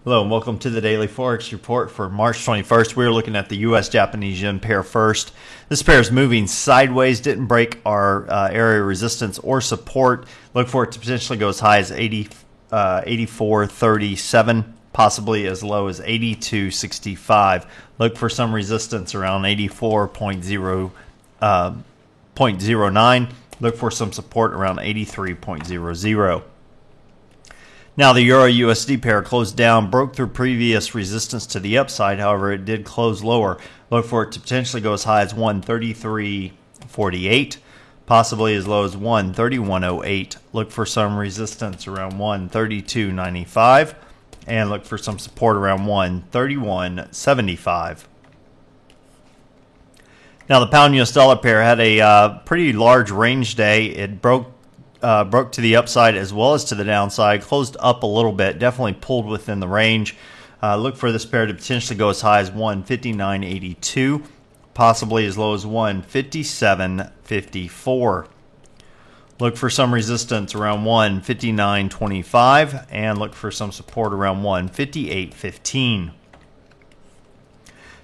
Hello and welcome to the Daily Forex Report for March 21st. We're looking at the U.S.-Japanese yen pair first. This pair is moving sideways, didn't break our area of resistance or support. Look for it to potentially go as high as 84.37, possibly as low as 82.65. Look for some resistance around 84.09. Look for some support around 83.00. Now the Euro-USD pair closed down, broke through previous resistance to the upside. However, it did close lower. Look for it to potentially go as high as 133.48, possibly as low as 131.08. Look for some resistance around 132.95, and look for some support around 131.75. Now the pound-US dollar pair had a pretty large range day. It broke to the upside as well as to the downside, closed up a little bit, definitely pulled within the range. Look for this pair to potentially go as high as 159.82, possibly as low as 157.54. Look for some resistance around 159.25 and look for some support around 158.15.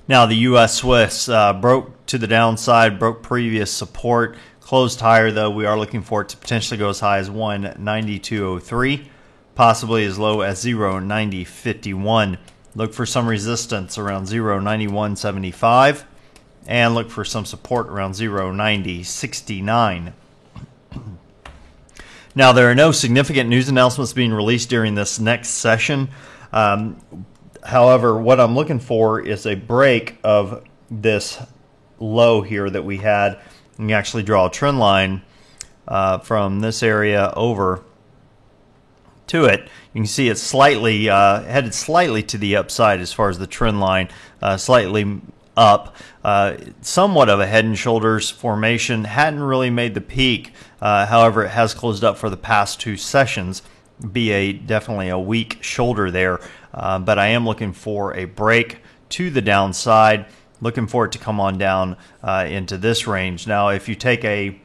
Now the US Swiss broke to the downside, broke previous support, closed higher though. We are looking for it to potentially go as high as 192.03, possibly as low as 0.9051. Look for some resistance around 0.9175 and look for some support around 0.9069. Now there are no significant news announcements being released during this next session. However, what I'm looking for is a break of this low here that we had. You can actually draw a trend line from this area over to it. You can see it's slightly headed slightly to the upside as far as the trend line, slightly up. Somewhat of a head and shoulders formation. Hadn't really made the peak. However, it has closed up for the past two sessions. Definitely a weak shoulder there. But I am looking for a break to the downside. Looking for it to come on down into this range. Now, if you take a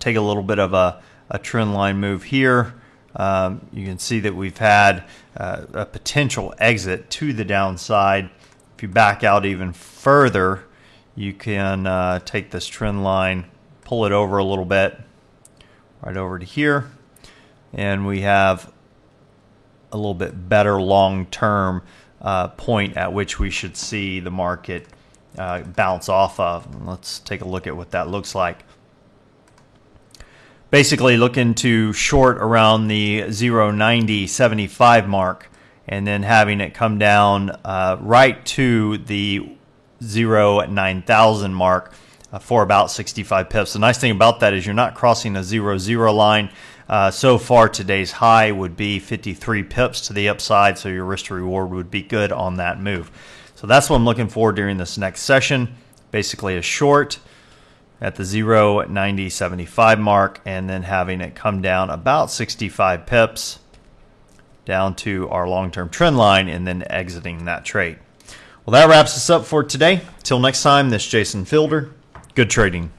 little bit of a trend line move here, you can see that we've had a potential exit to the downside. If you back out even further, you can take this trend line, pull it over a little bit, right over to here, and we have a little bit better long-term point at which we should see the market bounce off of. Let's take a look at what that looks like. Basically looking to short around the 0.9075 mark and then having it come down right to the 0.9000 mark for about 65 pips. The nice thing about that is you're not crossing a 0-0 line. So far, today's high would be 53 pips to the upside, so your risk to reward would be good on that move. So that's what I'm looking for during this next session. Basically a short at the 0.9075 mark and then having it come down about 65 pips down to our long-term trend line and then exiting that trade. Well, that wraps us up for today. Till next time, this is Jason Fielder. Good trading.